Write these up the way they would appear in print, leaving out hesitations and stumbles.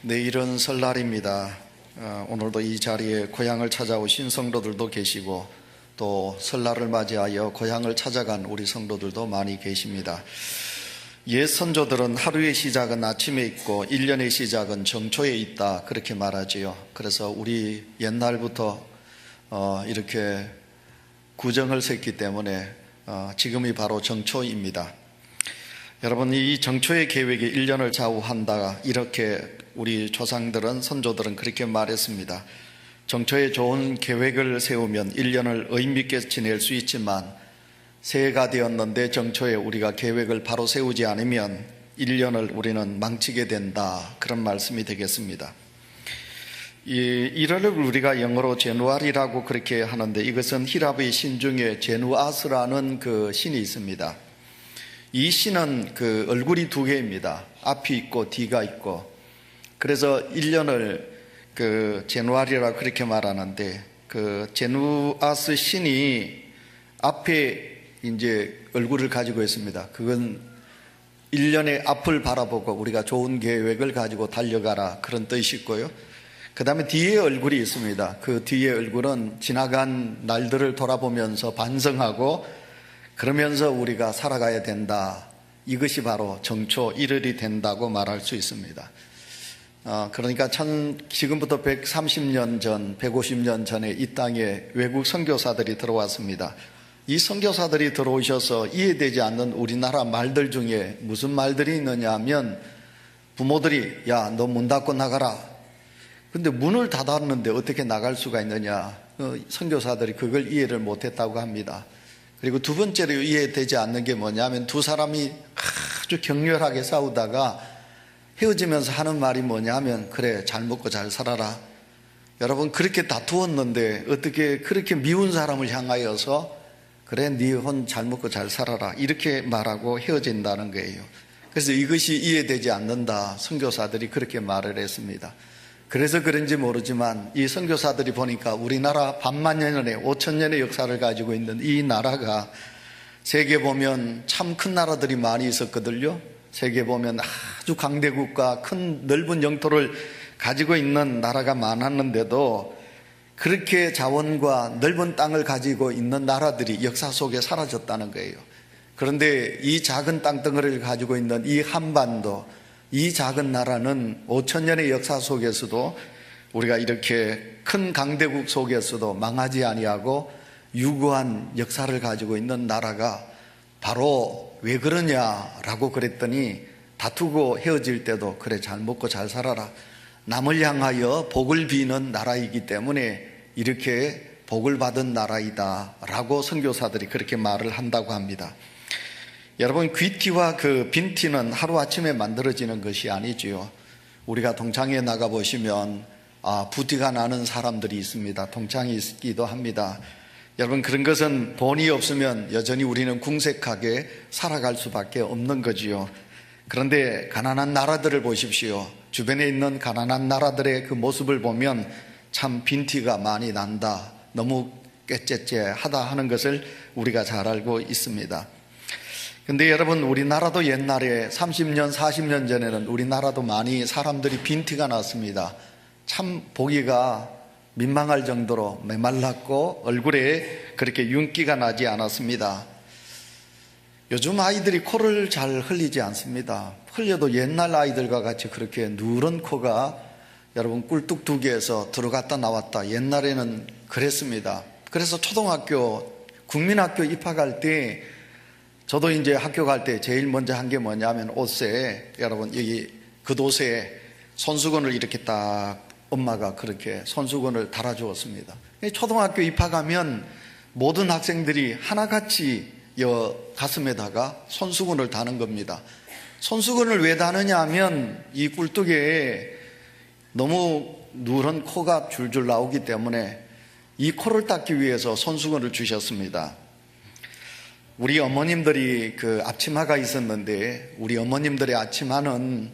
내일은 설날입니다. 오늘도 이 자리에 고향을 찾아오신 성도들도 계시고 또 설날을 맞이하여 고향을 찾아간 우리 성도들도 많이 계십니다. 옛 선조들은 하루의 시작은 아침에 있고 1년의 시작은 정초에 있다 그렇게 말하지요. 그래서 우리 옛날부터 이렇게 구정을 셌기 때문에 지금이 바로 정초입니다. 여러분, 이 정초의 계획이 1년을 좌우한다, 이렇게 우리 조상들은, 선조들은 그렇게 말했습니다. 정초에 좋은 계획을 세우면 1년을 의미있게 지낼 수 있지만 새해가 되었는데 정초에 우리가 계획을 바로 세우지 않으면 1년을 우리는 망치게 된다, 그런 말씀이 되겠습니다. 이 1월을 우리가 영어로 제누아리라고 그렇게 하는데, 이것은 히랍의 신 중에 제누아스라는 그 신이 있습니다. 이 신은 그 얼굴이 두 개입니다. 앞이 있고 뒤가 있고, 그래서 1년을 그 제누아리라 그렇게 말하는데, 그 제누아스 신이 앞에 이제 얼굴을 가지고 있습니다. 그건 1년의 앞을 바라보고 우리가 좋은 계획을 가지고 달려가라, 그런 뜻이 있고요. 그 다음에 뒤에 얼굴이 있습니다. 그 뒤에 얼굴은 지나간 날들을 돌아보면서 반성하고 그러면서 우리가 살아가야 된다. 이것이 바로 정초 1월이 된다고 말할 수 있습니다. 그러니까 지금부터 130년 전, 150년 전에 이 땅에 외국 선교사들이 들어왔습니다. 이 선교사들이 들어오셔서 이해되지 않는 우리나라 말들 중에 무슨 말들이 있느냐 하면, 부모들이 야, 너 문 닫고 나가라. 근데 문을 닫았는데 어떻게 나갈 수가 있느냐. 선교사들이 그걸 이해를 못했다고 합니다. 그리고 두 번째로 이해되지 않는 게 뭐냐면, 두 사람이 아주 격렬하게 싸우다가 헤어지면서 하는 말이 뭐냐면, 그래, 잘 먹고 잘 살아라. 여러분, 그렇게 다투었는데 어떻게 그렇게 미운 사람을 향하여서 그래, 네 혼 잘 먹고 잘 살아라, 이렇게 말하고 헤어진다는 거예요. 그래서 이것이 이해되지 않는다, 선교사들이 그렇게 말을 했습니다. 그래서 그런지 모르지만 이 선교사들이 보니까 우리나라 반만년의 5천년의 역사를 가지고 있는 이 나라가, 세계 보면 참 큰 나라들이 많이 있었거든요. 세계 보면 아주 강대국과 큰 넓은 영토를 가지고 있는 나라가 많았는데도 그렇게 자원과 넓은 땅을 가지고 있는 나라들이 역사 속에 사라졌다는 거예요. 그런데 이 작은 땅덩어리를 가지고 있는 이 한반도, 이 작은 나라는 5천년의 역사 속에서도 우리가 이렇게 큰 강대국 속에서도 망하지 아니하고 유구한 역사를 가지고 있는 나라가 바로 왜 그러냐라고 그랬더니, 다투고 헤어질 때도 그래, 잘 먹고 잘 살아라, 남을 향하여 복을 비는 나라이기 때문에 이렇게 복을 받은 나라이다 라고 선교사들이 그렇게 말을 한다고 합니다. 여러분, 귀티와 그 빈티는 하루아침에 만들어지는 것이 아니지요. 우리가 동창회에 나가보시면 부티가 나는 사람들이 있습니다. 동창이 있기도 합니다. 여러분, 그런 것은 돈이 없으면 여전히 우리는 궁색하게 살아갈 수밖에 없는 거지요. 그런데 가난한 나라들을 보십시오. 주변에 있는 가난한 나라들의 그 모습을 보면 참 빈티가 많이 난다, 너무 깨째째하다 하는 것을 우리가 잘 알고 있습니다. 근데 여러분, 우리나라도 옛날에 30년, 40년 전에는 우리나라도 많이 사람들이 빈티가 났습니다. 참 보기가 민망할 정도로 메말랐고 얼굴에 그렇게 윤기가 나지 않았습니다. 요즘 아이들이 코를 잘 흘리지 않습니다. 흘려도 옛날 아이들과 같이 그렇게 누런 코가 여러분 꿀뚝 두 개에서 들어갔다 나왔다, 옛날에는 그랬습니다. 그래서 초등학교, 국민학교 입학할 때, 저도 이제 학교 갈 때 제일 먼저 한 게 뭐냐면, 옷에, 여러분 여기 겉옷에 손수건을 이렇게 딱 엄마가 그렇게 손수건을 달아주었습니다. 초등학교 입학하면 모든 학생들이 하나같이 가슴에다가 손수건을 다는 겁니다. 손수건을 왜 다느냐 하면, 이 꿀뚝에 너무 누런 코가 줄줄 나오기 때문에 이 코를 닦기 위해서 손수건을 주셨습니다. 우리 어머님들이 그 앞치마가 있었는데, 우리 어머님들의 앞치마는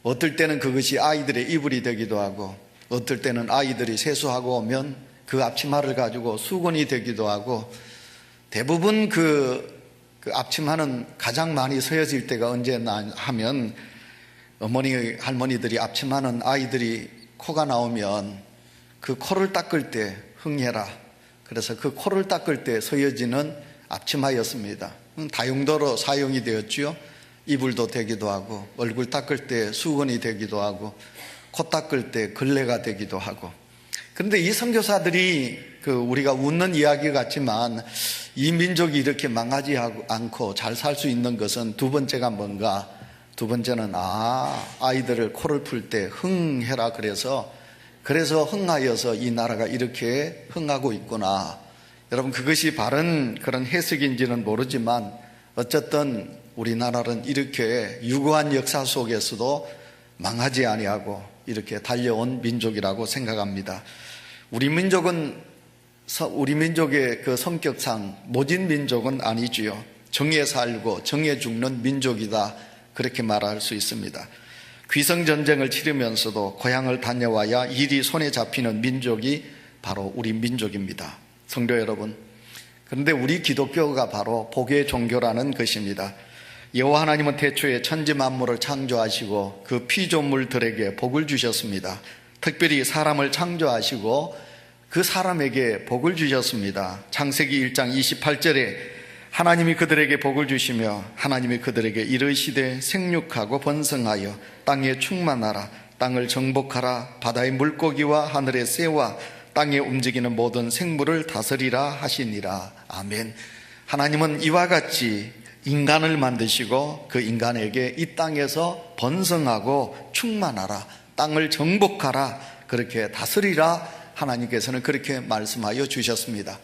어떨 때는 그것이 아이들의 이불이 되기도 하고, 어떨 때는 아이들이 세수하고 오면 그 앞치마를 가지고 수건이 되기도 하고, 대부분 그 앞치마는 가장 많이 서여질 때가 언제나 하면 어머니, 할머니들이 앞치마는 아이들이 코가 나오면 그 코를 닦을 때 흥해라. 그래서 그 코를 닦을 때 서여지는 앞치마였습니다. 다용도로 사용이 되었죠. 이불도 되기도 하고, 얼굴 닦을 때 수건이 되기도 하고, 코 닦을 때 걸레가 되기도 하고. 그런데 이 선교사들이 우리가 웃는 이야기 같지만 이 민족이 이렇게 망하지 않고 잘 살 수 있는 것은 두 번째가 뭔가? 두 번째는 아이들을 코를 풀 때 흥해라 그래서 흥하여서 이 나라가 이렇게 흥하고 있구나. 여러분, 그것이 바른 그런 해석인지는 모르지만 어쨌든 우리나라는 이렇게 유구한 역사 속에서도 망하지 아니하고 이렇게 달려온 민족이라고 생각합니다. 우리 민족의 그 성격상 모진 민족은 아니지요. 정에 살고 정에 죽는 민족이다, 그렇게 말할 수 있습니다. 귀성전쟁을 치르면서도 고향을 다녀와야 일이 손에 잡히는 민족이 바로 우리 민족입니다. 성도 여러분, 그런데 우리 기독교가 바로 복의 종교라는 것입니다. 여호와 하나님은 태초에 천지 만물을 창조하시고 그 피조물들에게 복을 주셨습니다. 특별히 사람을 창조하시고 그 사람에게 복을 주셨습니다. 창세기 1장 28절에 하나님이 그들에게 복을 주시며 하나님이 그들에게 이르시되 생육하고 번성하여 땅에 충만하라, 땅을 정복하라, 바다의 물고기와 하늘의 새와 땅에 움직이는 모든 생물을 다스리라 하시니라. 아멘. 하나님은 이와 같이 인간을 만드시고 그 인간에게 이 땅에서 번성하고 충만하라, 땅을 정복하라, 그렇게 다스리라, 하나님께서는 그렇게 말씀하여 주셨습니다.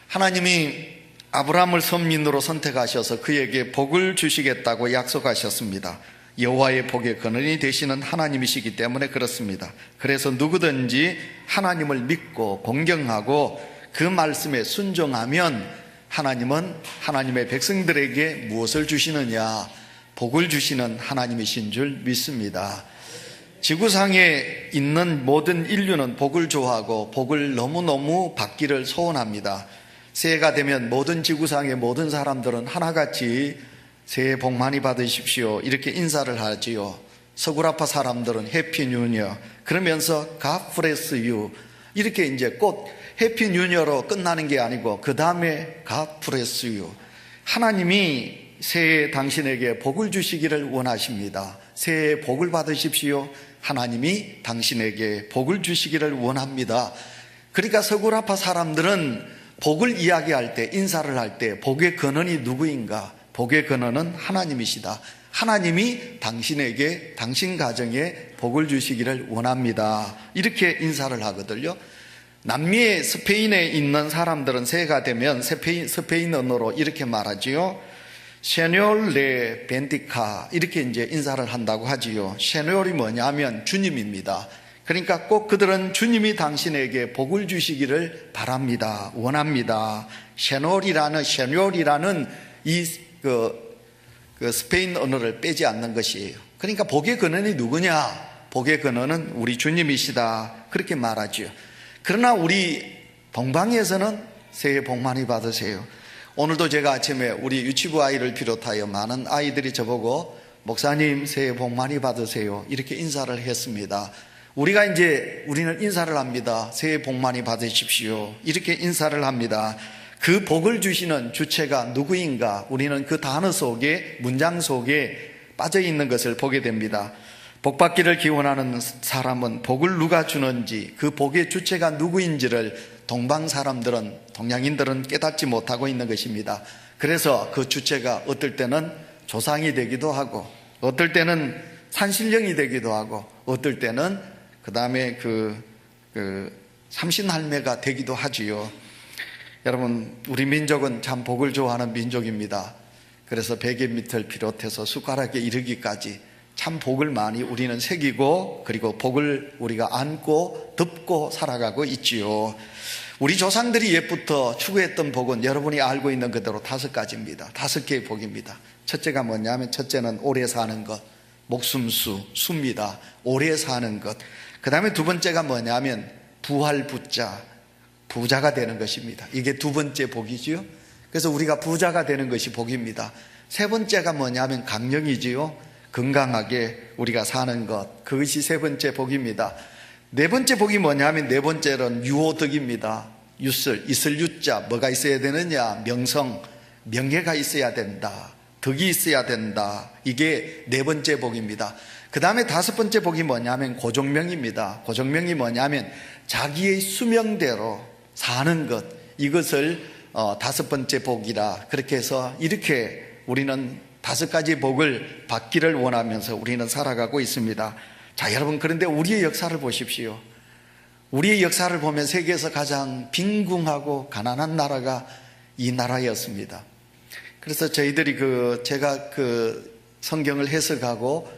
하나님이 아브라함을 선민으로 선택하셔서 그에게 복을 주시겠다고 약속하셨습니다. 여호와의 복의 근원이 되시는 하나님이시기 때문에 그렇습니다. 그래서 누구든지 하나님을 믿고 공경하고 그 말씀에 순종하면 하나님은 하나님의 백성들에게 무엇을 주시느냐? 복을 주시는 하나님이신 줄 믿습니다. 지구상에 있는 모든 인류는 복을 좋아하고 복을 너무너무 받기를 소원합니다. 새해가 되면 모든 지구상의 모든 사람들은 하나같이 새해 복 많이 받으십시오, 이렇게 인사를 하지요. 서구라파 사람들은 해피 뉴이어, 그러면서 God bless you, 이렇게 이제 꼭 해피 뉴이어로 끝나는 게 아니고 그 다음에 God bless you. 하나님이 새해 당신에게 복을 주시기를 원하십니다. 새해 복을 받으십시오. 하나님이 당신에게 복을 주시기를 원합니다. 그러니까 서구라파 사람들은 복을 이야기할 때, 인사를 할 때 복의 근원이 누구인가? 복의 근원은 하나님이시다. 하나님이 당신에게, 당신 가정에 복을 주시기를 원합니다, 이렇게 인사를 하거든요. 남미의 스페인에 있는 사람들은 새해가 되면 스페인 언어로 이렇게 말하지요. 세뇨르 레 벤디카, 이렇게 이제 인사를 한다고 하지요. 세뇨르이 뭐냐면 주님입니다. 그러니까 꼭 그들은 주님이 당신에게 복을 주시기를 바랍니다, 원합니다. 세뇨르이라는 이 스페인 언어를 빼지 않는 것이에요. 그러니까 복의 근원이 누구냐? 복의 근원은 우리 주님이시다, 그렇게 말하죠. 그러나 우리 동방에서는 새해 복 많이 받으세요. 오늘도 제가 아침에 우리 유치부 아이를 비롯하여 많은 아이들이 저보고 목사님 새해 복 많이 받으세요, 이렇게 인사를 했습니다. 우리는 인사를 합니다. 새해 복 많이 받으십시오, 이렇게 인사를 합니다. 그 복을 주시는 주체가 누구인가? 우리는 그 단어 속에, 문장 속에 빠져 있는 것을 보게 됩니다. 복 받기를 기원하는 사람은 복을 누가 주는지, 그 복의 주체가 누구인지를 동방 사람들은, 동양인들은 깨닫지 못하고 있는 것입니다. 그래서 그 주체가 어떨 때는 조상이 되기도 하고, 어떨 때는 산신령이 되기도 하고, 어떨 때는 그 다음에 삼신할매가 되기도 하지요. 여러분, 우리 민족은 참 복을 좋아하는 민족입니다. 그래서 베개 밑을 비롯해서 숟가락에 이르기까지 참 복을 많이 우리는 새기고, 그리고 복을 우리가 안고 덮고 살아가고 있지요. 우리 조상들이 옛부터 추구했던 복은 여러분이 알고 있는 그대로 5가지입니다. 5개의 복입니다. 첫째가 뭐냐면, 첫째는 오래 사는 것, 목숨수입니다. 오래 사는 것. 그 다음에 두 번째가 뭐냐면 부활부자, 부자가 되는 것입니다. 이게 두 번째 복이지요. 그래서 우리가 부자가 되는 것이 복입니다. 세 번째가 뭐냐면 강령이지요. 건강하게 우리가 사는 것, 그것이 세 번째 복입니다. 네 번째 복이 뭐냐면 네 번째는 유호덕입니다. 있을 유자, 뭐가 있어야 되느냐? 명성, 명예가 있어야 된다. 덕이 있어야 된다. 이게 네 번째 복입니다. 그 다음에 다섯 번째 복이 뭐냐면 고정명입니다. 고정명이 뭐냐면 자기의 수명대로 사는 것, 이것을 다섯 번째 복이라 그렇게 해서 이렇게 우리는 다섯 가지 복을 받기를 원하면서 우리는 살아가고 있습니다. 자, 여러분, 그런데 우리의 역사를 보십시오. 우리의 역사를 보면 세계에서 가장 빈궁하고 가난한 나라가 이 나라였습니다. 그래서 저희들이 제가 성경을 해석하고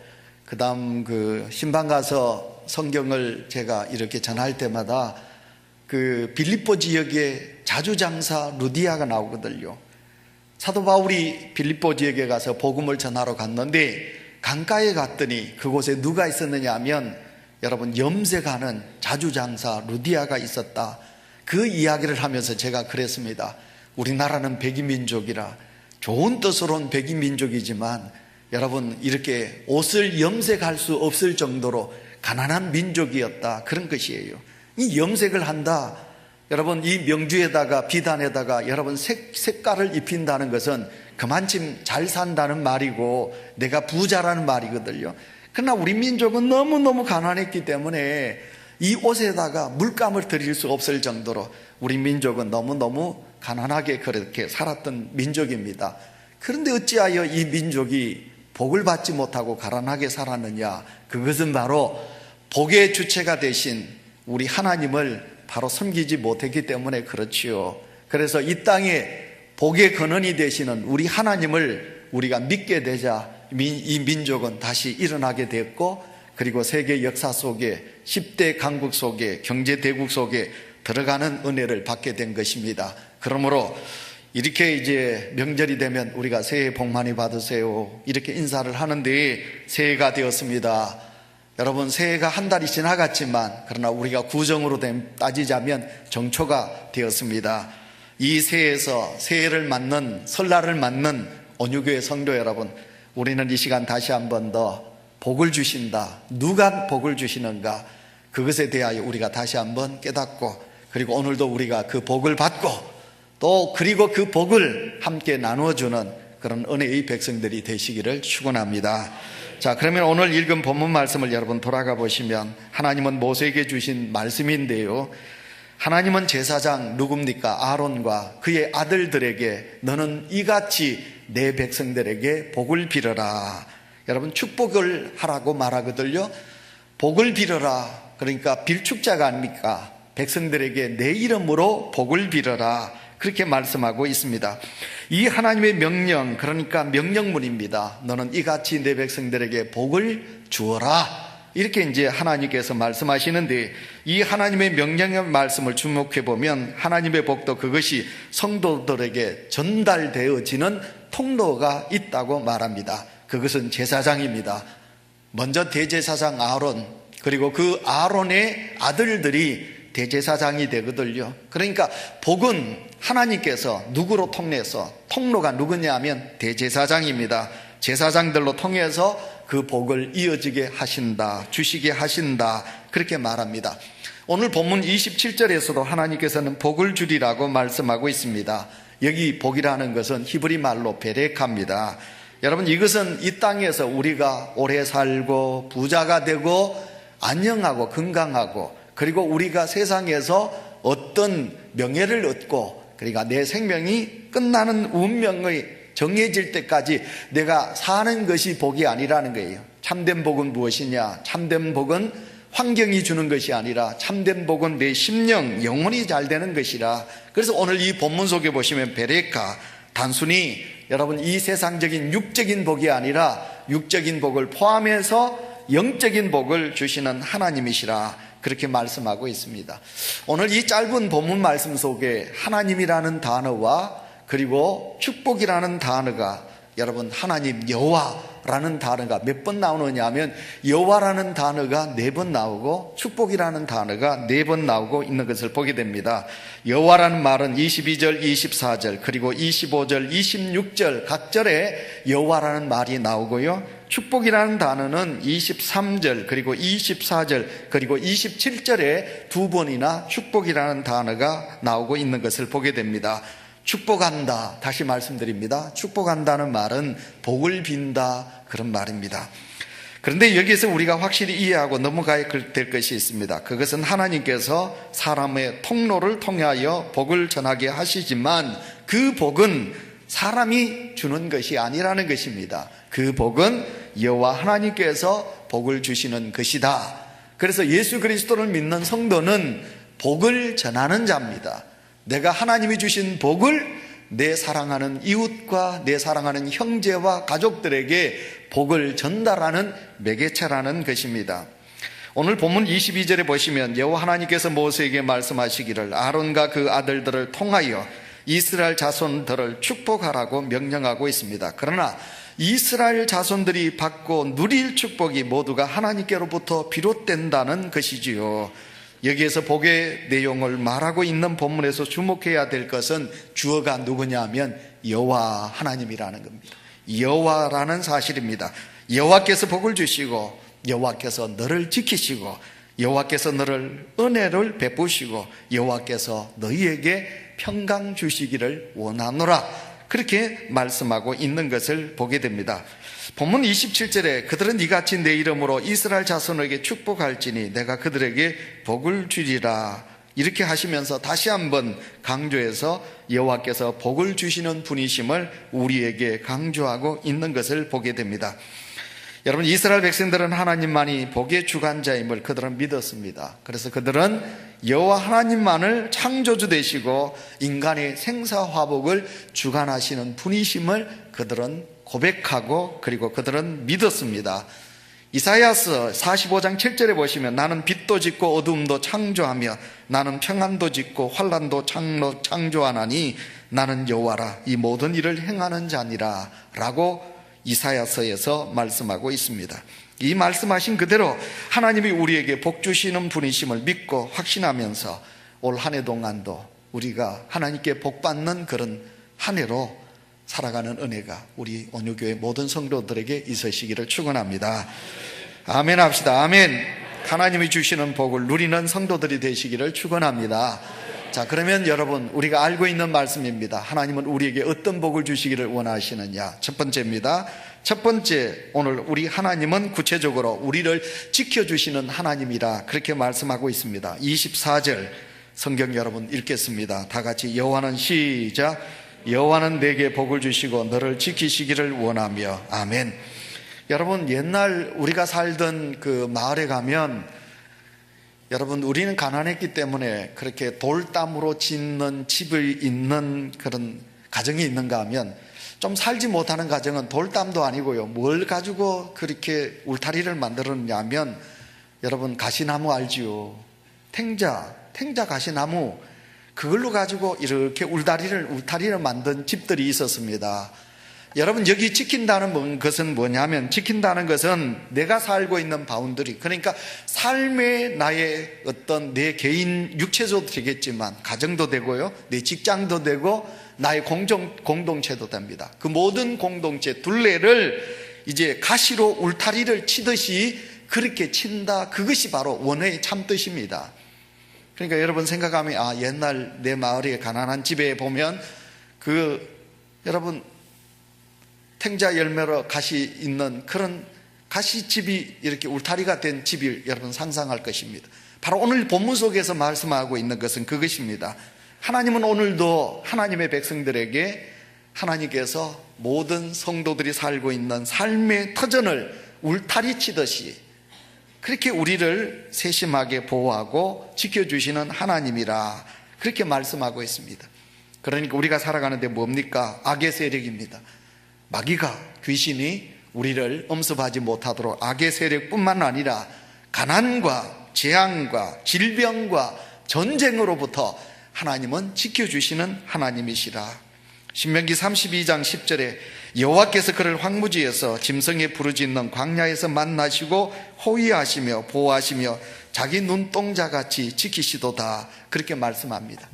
그다음 신방 가서 성경을 제가 이렇게 전할 때마다 빌립보 지역에 자주장사 루디아가 나오거든요. 사도 바울이 빌립보 지역에 가서 복음을 전하러 갔는데 강가에 갔더니 그곳에 누가 있었느냐 하면 여러분, 염색하는 자주장사 루디아가 있었다. 그 이야기를 하면서 제가 그랬습니다. 우리나라는 백이민족이라 좋은 뜻으로는 백이민족이지만 여러분, 이렇게 옷을 염색할 수 없을 정도로 가난한 민족이었다, 그런 것이에요. 이 염색을 한다, 여러분, 이 명주에다가 비단에다가 여러분 색깔을 입힌다는 것은 그만큼 잘 산다는 말이고 내가 부자라는 말이거든요. 그러나 우리 민족은 너무너무 가난했기 때문에 이 옷에다가 물감을 들일 수 없을 정도로 우리 민족은 너무너무 가난하게 그렇게 살았던 민족입니다. 그런데 어찌하여 이 민족이 복을 받지 못하고 가난하게 살았느냐? 그것은 바로 복의 주체가 되신 우리 하나님을 바로 섬기지 못했기 때문에 그렇지요. 그래서 이 땅에 복의 근원이 되시는 우리 하나님을 우리가 믿게 되자 이 민족은 다시 일어나게 됐고, 그리고 세계 역사 속에 10대 강국 속에 경제대국 속에 들어가는 은혜를 받게 된 것입니다. 그러므로 이렇게 이제 명절이 되면 우리가 새해 복 많이 받으세요 이렇게 인사를 하는데 새해가 되었습니다. 여러분, 새해가 한 달이 지나갔지만 그러나 우리가 구정으로 따지자면 정초가 되었습니다. 이 새해에서 새해를 맞는, 설날을 맞는 온유교회 성도 여러분, 우리는 이 시간 다시 한 번 더 복을 주신다, 누가 복을 주시는가, 그것에 대하여 우리가 다시 한번 깨닫고, 그리고 오늘도 우리가 그 복을 받고 또 그리고 그 복을 함께 나누어주는 그런 은혜의 백성들이 되시기를 축원합니다. 자, 그러면 오늘 읽은 본문 말씀을 여러분 돌아가 보시면 하나님은 모세에게 주신 말씀인데요, 하나님은 제사장 누굽니까? 아론과 그의 아들들에게 너는 이같이 내 백성들에게 복을 빌어라. 여러분, 축복을 하라고 말하거든요. 복을 빌어라, 그러니까 빌축자가 아닙니까? 백성들에게 내 이름으로 복을 빌어라, 그렇게 말씀하고 있습니다. 이 하나님의 명령, 그러니까 명령문입니다. 너는 이같이 내 백성들에게 복을 주어라, 이렇게 이제 하나님께서 말씀하시는데, 이 하나님의 명령의 말씀을 주목해 보면 하나님의 복도 그것이 성도들에게 전달되어지는 통로가 있다고 말합니다. 그것은 제사장입니다. 먼저 대제사장 아론, 그리고 그 아론의 아들들이 대제사장이 되거든요. 그러니까 복은 하나님께서 누구로 통해서, 통로가 누구냐 하면 대제사장입니다. 제사장들로 통해서 그 복을 이어지게 하신다, 주시게 하신다, 그렇게 말합니다. 오늘 본문 27절에서도 하나님께서는 복을 주리라고 말씀하고 있습니다. 여기 복이라는 것은 히브리 말로 베레카입니다. 여러분, 이것은 이 땅에서 우리가 오래 살고 부자가 되고 안녕하고 건강하고, 그리고 우리가 세상에서 어떤 명예를 얻고, 그러니까 내 생명이 끝나는 운명의 정해질 때까지 내가 사는 것이 복이 아니라는 거예요. 참된 복은 무엇이냐? 참된 복은 환경이 주는 것이 아니라 참된 복은 내 심령, 영혼이 잘 되는 것이라. 그래서 오늘 이 본문 속에 보시면 베레카, 단순히 여러분 이 세상적인 육적인 복이 아니라 육적인 복을 포함해서 영적인 복을 주시는 하나님이시라, 그렇게 말씀하고 있습니다. 오늘 이 짧은 본문 말씀 속에 하나님이라는 단어와 그리고 축복이라는 단어가 여러분 하나님 여호와라는 라는 단어가 몇 번 나오느냐 하면 여호와라는 단어가 4번 나오고 축복이라는 단어가 4번 나오고 있는 것을 보게 됩니다. 여호와라는 말은 22절, 24절, 그리고 25절, 26절 각 절에 여호와라는 말이 나오고요. 축복이라는 단어는 23절, 그리고 24절, 그리고 27절에 2번이나 축복이라는 단어가 나오고 있는 것을 보게 됩니다. 축복한다, 다시 말씀드립니다. 축복한다는 말은 복을 빈다, 그런 말입니다. 그런데 여기에서 우리가 확실히 이해하고 넘어가야 될 것이 있습니다. 그것은 하나님께서 사람의 통로를 통하여 복을 전하게 하시지만 그 복은 사람이 주는 것이 아니라는 것입니다. 그 복은 여호와 하나님께서 복을 주시는 것이다. 그래서 예수 그리스도를 믿는 성도는 복을 전하는 자입니다. 내가 하나님이 주신 복을 내 사랑하는 이웃과 내 사랑하는 형제와 가족들에게 복을 전달하는 매개체라는 것입니다. 오늘 본문 22절에 보시면 여호와 하나님께서 모세에게 말씀하시기를 아론과 그 아들들을 통하여 이스라엘 자손들을 축복하라고 명령하고 있습니다. 그러나 이스라엘 자손들이 받고 누릴 축복이 모두가 하나님께로부터 비롯된다는 것이지요. 여기에서 복의 내용을 말하고 있는 본문에서 주목해야 될 것은 주어가 누구냐 하면 여호와 하나님이라는 겁니다. 여호와라는 사실입니다. 여호와께서 복을 주시고 여호와께서 너를 지키시고 여호와께서 너를 은혜를 베푸시고 여호와께서 너희에게 평강 주시기를 원하노라, 그렇게 말씀하고 있는 것을 보게 됩니다. 본문 27절에 그들은 이같이 내 이름으로 이스라엘 자손에게 축복할지니 내가 그들에게 복을 주리라, 이렇게 하시면서 다시 한번 강조해서 여호와께서 복을 주시는 분이심을 우리에게 강조하고 있는 것을 보게 됩니다. 여러분, 이스라엘 백성들은 하나님만이 복의 주관자임을 그들은 믿었습니다. 그래서 그들은 여호와 하나님만을 창조주 되시고 인간의 생사화복을 주관하시는 분이심을 그들은 고백하고 그리고 그들은 믿었습니다. 이사야서 45장 7절에 보시면 나는 빛도 짓고 어두움도 창조하며 나는 평안도 짓고 환난도 창조하나니 나는 여호와라 이 모든 일을 행하는 자니라 라고 이사야서에서 말씀하고 있습니다. 이 말씀하신 그대로 하나님이 우리에게 복 주시는 분이심을 믿고 확신하면서 올 한 해 동안도 우리가 하나님께 복 받는 그런 한 해로 살아가는 은혜가 우리 온유교회 모든 성도들에게 있으시기를 축원합니다. 아멘 합시다. 아멘. 하나님이 주시는 복을 누리는 성도들이 되시기를 축원합니다. 자, 그러면 여러분, 우리가 알고 있는 말씀입니다. 하나님은 우리에게 어떤 복을 주시기를 원하시느냐? 첫 번째입니다. 첫 번째, 오늘 우리 하나님은 구체적으로 우리를 지켜주시는 하나님이라 그렇게 말씀하고 있습니다. 24절 성경 여러분 읽겠습니다. 다 같이 여호와는 시작. 여호와는 내게 복을 주시고 너를 지키시기를 원하며. 아멘. 여러분, 옛날 우리가 살던 그 마을에 가면 여러분, 우리는 가난했기 때문에 그렇게 돌담으로 짓는 집이 있는 그런 가정이 있는가 하면 좀 살지 못하는 가정은 돌담도 아니고요, 뭘 가지고 그렇게 울타리를 만들었냐 하면 여러분, 가시나무 알지요? 탱자 가시나무, 그걸로 가지고 이렇게 울타리를 만든 집들이 있었습니다. 여러분, 여기 지킨다는 것은 뭐냐면, 지킨다는 것은 내가 살고 있는 바운더리, 그러니까 삶의 나의 어떤 내 개인 육체도 되겠지만 가정도 되고요, 내 직장도 되고 나의 공동체도 됩니다. 그 모든 공동체 둘레를 이제 가시로 울타리를 치듯이 그렇게 친다, 그것이 바로 원어의 참뜻입니다. 그러니까 여러분 생각하면 옛날 내 마을의 가난한 집에 보면 여러분 탱자 열매로 가시 있는 그런 가시집이 이렇게 울타리가 된 집을 여러분 상상할 것입니다. 바로 오늘 본문 속에서 말씀하고 있는 것은 그것입니다. 하나님은 오늘도 하나님의 백성들에게 하나님께서 모든 성도들이 살고 있는 삶의 터전을 울타리 치듯이 그렇게 우리를 세심하게 보호하고 지켜주시는 하나님이라 그렇게 말씀하고 있습니다. 그러니까 우리가 살아가는데 뭡니까? 악의 세력입니다. 마귀가, 귀신이 우리를 엄습하지 못하도록 악의 세력뿐만 아니라 가난과 재앙과 질병과 전쟁으로부터 하나님은 지켜주시는 하나님이시라. 신명기 32장 10절에 여호와께서 그를 황무지에서 짐승의 부르짖는 광야에서 만나시고 호위하시며 보호하시며 자기 눈동자같이 지키시도다. 그렇게 말씀합니다.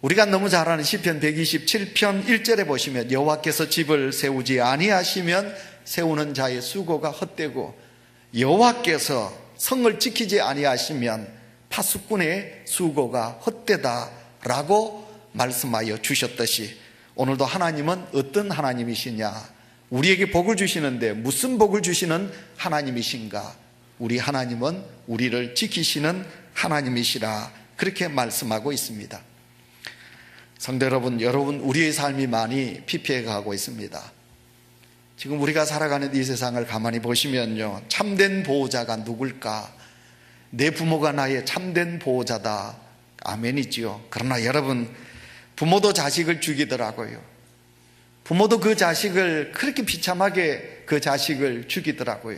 우리가 너무 잘 아는 시편 127편 1절에 보시면 여호와께서 집을 세우지 아니하시면 세우는 자의 수고가 헛되고 여호와께서 성을 지키지 아니하시면 파수꾼의 수고가 헛되다라고 말씀하여 주셨듯이 오늘도 하나님은 어떤 하나님이시냐, 우리에게 복을 주시는데 무슨 복을 주시는 하나님이신가? 우리 하나님은 우리를 지키시는 하나님이시라 그렇게 말씀하고 있습니다. 성도 여러분, 우리의 삶이 많이 피폐해가고 있습니다. 지금 우리가 살아가는 이 세상을 가만히 보시면요, 참된 보호자가 누굴까? 내 부모가 나의 참된 보호자다. 아멘이지요. 그러나 여러분, 부모도 자식을 죽이더라고요. 부모도 그 자식을 그렇게 비참하게 그 자식을 죽이더라고요.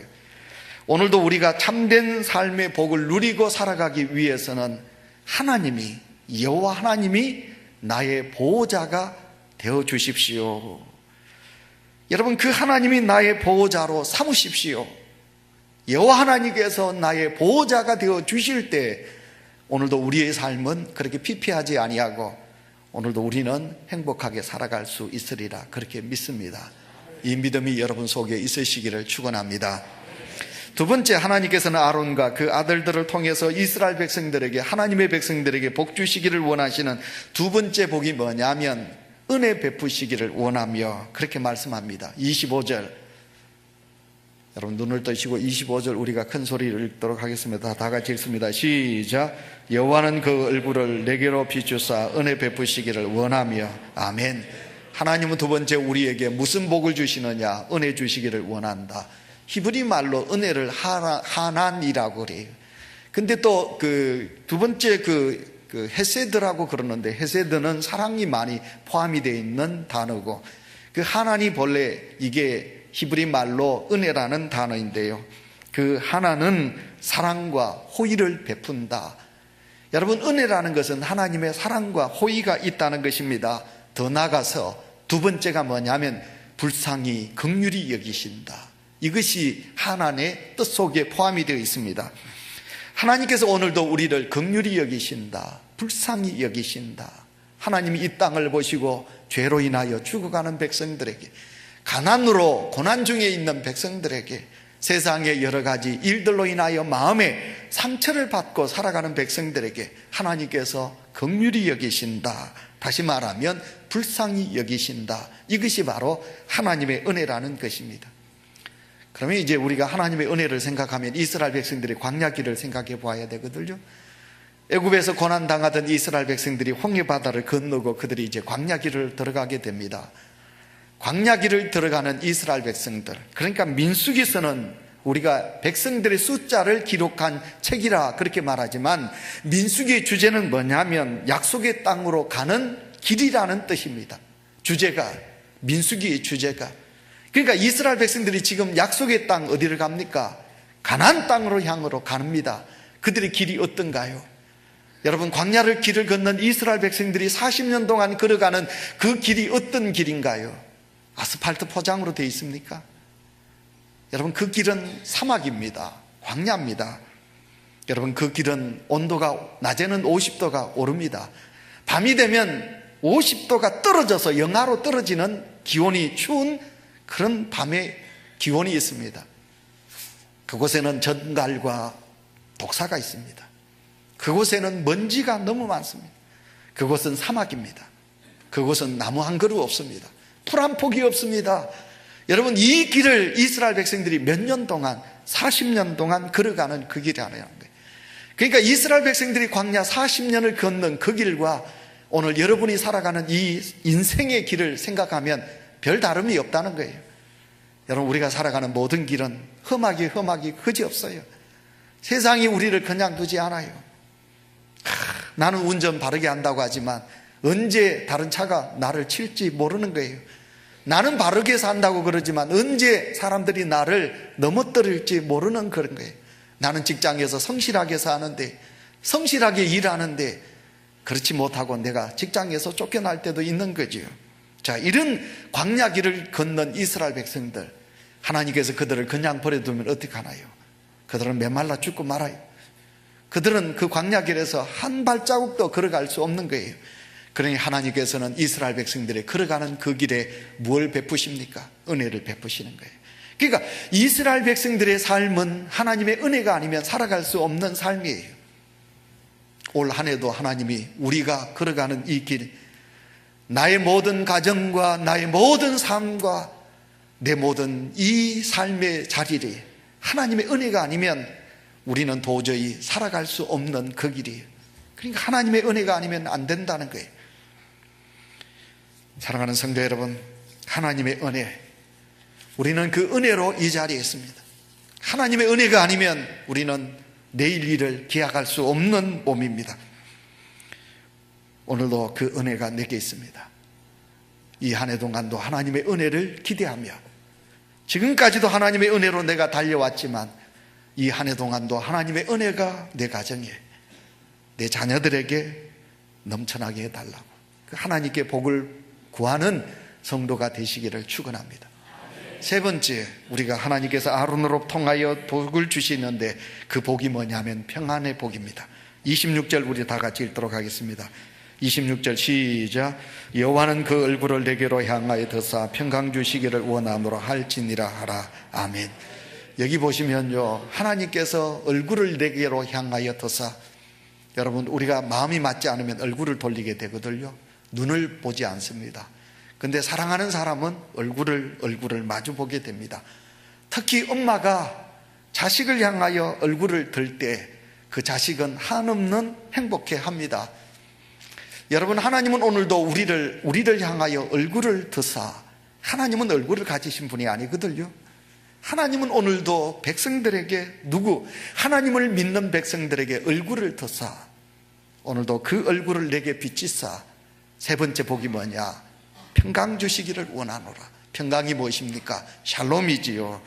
오늘도 우리가 참된 삶의 복을 누리고 살아가기 위해서는 하나님이, 여호와 하나님이 나의 보호자가 되어 주십시오. 여러분, 그 하나님이 나의 보호자로 삼으십시오. 여호와 하나님께서 나의 보호자가 되어 주실 때 오늘도 우리의 삶은 그렇게 피폐하지 아니하고 오늘도 우리는 행복하게 살아갈 수 있으리라 그렇게 믿습니다. 이 믿음이 여러분 속에 있으시기를 축원합니다. 두 번째, 하나님께서는 아론과 그 아들들을 통해서 이스라엘 백성들에게, 하나님의 백성들에게 복 주시기를 원하시는 두 번째 복이 뭐냐면 은혜 베푸시기를 원하며 그렇게 말씀합니다. 25절, 여러분 눈을 뜨시고 25절 우리가 큰 소리를 읽도록 하겠습니다. 다 같이 읽습니다. 시작. 여호와는 그 얼굴을 내게로 비추사 은혜 베푸시기를 원하며. 아멘. 하나님은 두 번째 우리에게 무슨 복을 주시느냐? 은혜 주시기를 원한다. 히브리 말로 은혜를 하난이라고 그래요. 근데 또 그 두 번째 그 헤세드라고 그러는데, 헤세드는 사랑이 많이 포함이 되어 있는 단어고, 그 하난이 본래 이게 히브리 말로 은혜라는 단어인데요, 그 하나는 사랑과 호의를 베푼다. 여러분, 은혜라는 것은 하나님의 사랑과 호의가 있다는 것입니다. 더 나아가서 두 번째가 뭐냐면 불쌍히 긍휼히 여기신다. 이것이 하나님의 뜻 속에 포함이 되어 있습니다. 하나님께서 오늘도 우리를 긍휼히 여기신다, 불쌍히 여기신다. 하나님이 이 땅을 보시고 죄로 인하여 죽어가는 백성들에게, 가난으로 고난 중에 있는 백성들에게, 세상의 여러 가지 일들로 인하여 마음에 상처를 받고 살아가는 백성들에게 하나님께서 긍휼히 여기신다. 다시 말하면 불쌍히 여기신다. 이것이 바로 하나님의 은혜라는 것입니다. 그러면 이제 우리가 하나님의 은혜를 생각하면 이스라엘 백성들의 광야길을 생각해 보아야 되거든요. 애굽에서 고난당하던 이스라엘 백성들이 홍해 바다를 건너고 그들이 이제 광야길을 들어가게 됩니다. 광야길을 들어가는 이스라엘 백성들, 그러니까 민수기서는 우리가 백성들의 숫자를 기록한 책이라 그렇게 말하지만 민수기의 주제는 뭐냐면 약속의 땅으로 가는 길이라는 뜻입니다. 주제가, 민수기의 주제가. 그러니까 이스라엘 백성들이 지금 약속의 땅 어디를 갑니까? 가나안 땅으로 향으로 갑니다. 그들의 길이 어떤가요? 여러분, 광야를 길을 걷는 이스라엘 백성들이 40년 동안 걸어가는 그 길이 어떤 길인가요? 아스팔트 포장으로 되어 있습니까? 여러분, 그 길은 사막입니다. 광야입니다. 여러분, 그 길은 온도가 낮에는 50도가 오릅니다. 밤이 되면 50도가 떨어져서 영하로 떨어지는 기온이 추운 그런 밤의 기온이 있습니다. 그곳에는 전갈과 독사가 있습니다. 그곳에는 먼지가 너무 많습니다. 그곳은 사막입니다. 그곳은 나무 한 그루 없습니다. 풀 한 폭이 없습니다. 여러분, 이 길을 이스라엘 백성들이 몇 년 동안, 40년 동안 걸어가는 그 길이 아니라는 거예요. 그러니까 이스라엘 백성들이 광야 40년을 걷는 그 길과 오늘 여러분이 살아가는 이 인생의 길을 생각하면 별 다름이 없다는 거예요. 여러분, 우리가 살아가는 모든 길은 험하기 그지 없어요. 세상이 우리를 그냥 두지 않아요. 나는 운전 바르게 한다고 하지만 언제 다른 차가 나를 칠지 모르는 거예요. 나는 바르게 산다고 그러지만 언제 사람들이 나를 넘어뜨릴지 모르는 그런 거예요. 나는 직장에서 성실하게 사는데, 성실하게 일하는데 그렇지 못하고 내가 직장에서 쫓겨날 때도 있는 거죠. 자, 이런 광야길을 걷는 이스라엘 백성들, 하나님께서 그들을 그냥 버려두면 어떡하나요? 그들은 메말라 죽고 말아요. 그들은 그 광야길에서 한 발자국도 걸어갈 수 없는 거예요. 그러니 하나님께서는 이스라엘 백성들이 걸어가는 그 길에 뭘 베푸십니까? 은혜를 베푸시는 거예요. 그러니까 이스라엘 백성들의 삶은 하나님의 은혜가 아니면 살아갈 수 없는 삶이에요. 올 한 해도 하나님이 우리가 걸어가는 이 길, 나의 모든 가정과 나의 모든 삶과 내 모든 이 삶의 자리를 하나님의 은혜가 아니면 우리는 도저히 살아갈 수 없는 그 길이에요. 그러니까 하나님의 은혜가 아니면 안 된다는 거예요. 사랑하는 성도 여러분, 하나님의 은혜, 우리는 그 은혜로 이 자리에 있습니다. 하나님의 은혜가 아니면 우리는 내일 일을 기약할 수 없는 몸입니다. 오늘도 그 은혜가 내게 있습니다. 이 한 해 동안도 하나님의 은혜를 기대하며, 지금까지도 하나님의 은혜로 내가 달려왔지만 이 한 해 동안도 하나님의 은혜가 내 가정에, 내 자녀들에게 넘쳐나게 해달라고 그 하나님께 복을 구하는 성도가 되시기를 축원합니다. 세 번째, 우리가 하나님께서 아론으로 통하여 복을 주시는데 그 복이 뭐냐면 평안의 복입니다. 26절 우리 다 같이 읽도록 하겠습니다. 26절 시작. 여호와는 그 얼굴을 내게로 향하여 드사 평강 주시기를 원하노라 할지니라 하라. 아멘. 여기 보시면요, 하나님께서 얼굴을 내게로 향하여 드사, 여러분, 우리가 마음이 맞지 않으면 얼굴을 돌리게 되거든요. 눈을 보지 않습니다. 근데 사랑하는 사람은 얼굴을 마주 보게 됩니다. 특히 엄마가 자식을 향하여 얼굴을 들 때 그 자식은 한없는 행복해 합니다. 여러분, 하나님은 오늘도 우리를 향하여 얼굴을 드사, 하나님은 얼굴을 가지신 분이 아니거든요. 하나님은 오늘도 백성들에게, 하나님을 믿는 백성들에게 얼굴을 드사, 오늘도 그 얼굴을 내게 비치사, 세 번째 복이 뭐냐? 평강 주시기를 원하노라. 평강이 무엇입니까? 샬롬이지요.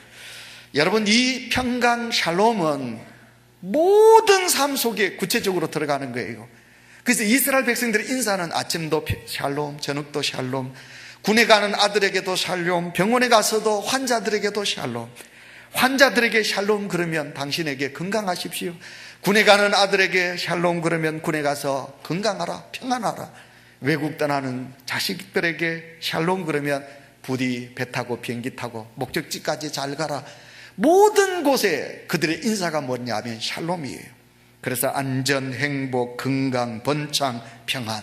여러분, 이 평강 샬롬은 모든 삶 속에 구체적으로 들어가는 거예요. 그래서 이스라엘 백성들의 인사는 아침도 샬롬, 저녁도 샬롬, 군에 가는 아들에게도 샬롬, 병원에 가서도 환자들에게도 샬롬. 환자들에게 샬롬 그러면 당신에게 건강하십시오. 군에 가는 아들에게 샬롬 그러면 군에 가서 건강하라, 평안하라. 외국 떠나는 자식들에게 샬롬 그러면 부디 배 타고 비행기 타고 목적지까지 잘 가라. 모든 곳에 그들의 인사가 뭐냐 하면 샬롬이에요. 그래서 안전, 행복, 건강, 번창, 평안,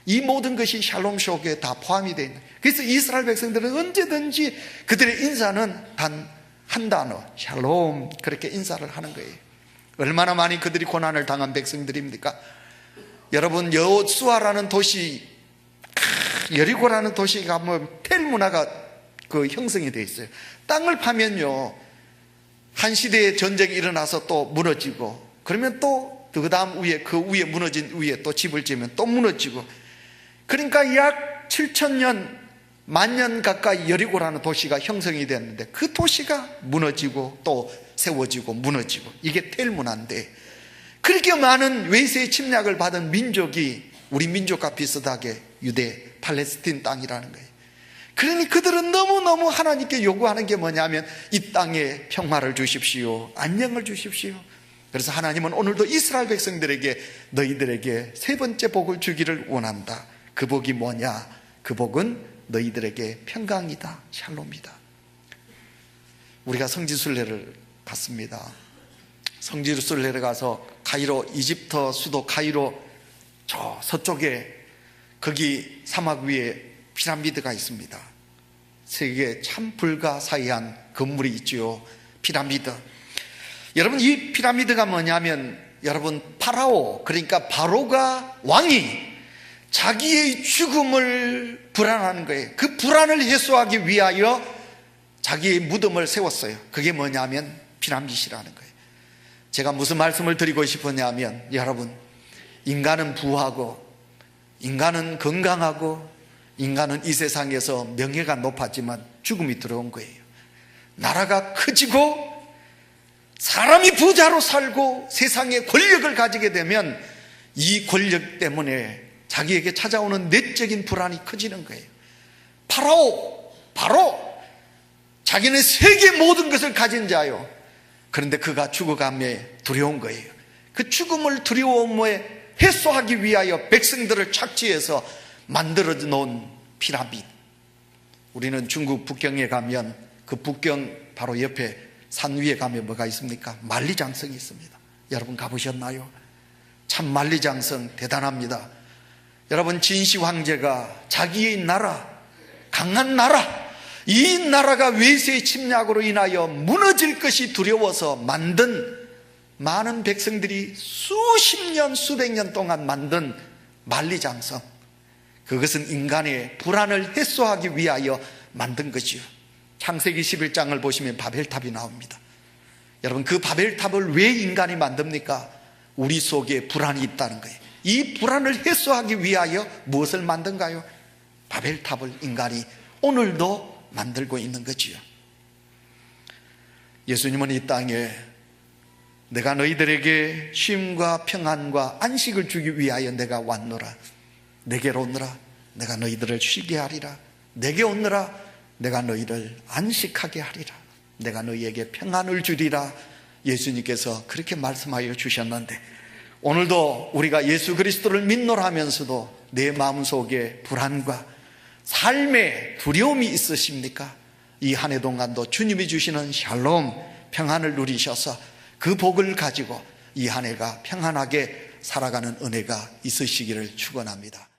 이 모든 것이 샬롬 속에 다 포함이 되어 있는 거예요. 그래서 이스라엘 백성들은 언제든지 그들의 인사는 단 한 단어, 샬롬, 그렇게 인사를 하는 거예요. 얼마나 많이 그들이 고난을 당한 백성들입니까? 여러분, 여호수아라는 도시, 여리고라는 도시가 텔 문화가 형성이 되어 있어요. 땅을 파면요, 한 시대에 전쟁이 일어나서 또 무너지고, 그러면 또 그 다음 그 위에 무너진 위에 또 집을 지으면 또 무너지고, 그러니까 약 7,000년, 10,000년 가까이 여리고라는 도시가 형성이 됐는데 그 도시가 무너지고 또 세워지고 무너지고, 이게 텔 문화인데, 그렇게 많은 외세의 침략을 받은 민족이 우리 민족과 비슷하게 유대, 팔레스틴 땅이라는 거예요. 그러니 그들은 너무너무 하나님께 요구하는 게 뭐냐면 이 땅에 평화를 주십시오, 안녕을 주십시오. 그래서 하나님은 오늘도 이스라엘 백성들에게, 너희들에게 세 번째 복을 주기를 원한다. 그 복이 뭐냐? 그 복은 너희들에게 평강이다, 샬롬이다. 우리가 성지순례를 갔습니다. 성지순례를 가서 카이로, 이집트 수도 카이로 저 서쪽에, 거기 사막 위에 피라미드가 있습니다. 세계에 참 불가사의한 건물이 있지요. 피라미드. 여러분, 이 피라미드가 뭐냐면, 여러분, 파라오, 그러니까 바로가, 왕이 자기의 죽음을 불안하는 거예요. 그 불안을 해소하기 위하여 자기의 무덤을 세웠어요. 그게 뭐냐면 피라미드라는 거예요. 제가 무슨 말씀을 드리고 싶었냐면, 여러분, 인간은 부하고, 인간은 건강하고, 인간은 이 세상에서 명예가 높았지만 죽음이 들어온 거예요. 나라가 커지고 사람이 부자로 살고 세상에 권력을 가지게 되면 이 권력 때문에 자기에게 찾아오는 내적인 불안이 커지는 거예요. 바로 자기네 세계 모든 것을 가진 자요. 그런데 그가 죽어감에 두려운 거예요. 그 죽음을 두려움에 해소하기 위하여 백성들을 착지해서 만들어 놓은 피라미드. 우리는 중국 북경에 가면 그 북경 바로 옆에 산 위에 가면 뭐가 있습니까? 만리장성이 있습니다. 여러분 가보셨나요? 참 만리장성 대단합니다. 여러분, 진시 황제가 자기의 나라, 강한 나라, 이 나라가 외세의 침략으로 인하여 무너질 것이 두려워서 만든, 많은 백성들이 수십 년 수백 년 동안 만든 만리장성, 그것은 인간의 불안을 해소하기 위하여 만든 것이요. 창세기 11장을 보시면 바벨탑이 나옵니다. 여러분, 그 바벨탑을 왜 인간이 만듭니까? 우리 속에 불안이 있다는 거예요. 이 불안을 해소하기 위하여 무엇을 만든가요? 바벨탑을 인간이 오늘도 만들고 있는 거지요. 예수님은 이 땅에 내가 너희들에게 쉼과 평안과 안식을 주기 위하여 내가 왔노라. 내게로 오너라. 내가 너희들을 쉬게 하리라. 내게 오너라. 내가 너희를 안식하게 하리라. 내가 너희에게 평안을 주리라. 예수님께서 그렇게 말씀하여 주셨는데, 오늘도 우리가 예수 그리스도를 믿노라 하면서도 내 마음속에 불안과 삶의 두려움이 있으십니까? 이 한 해 동안도 주님이 주시는 샬롬 평안을 누리셔서 그 복을 가지고 이 한 해가 평안하게 살아가는 은혜가 있으시기를 축원합니다.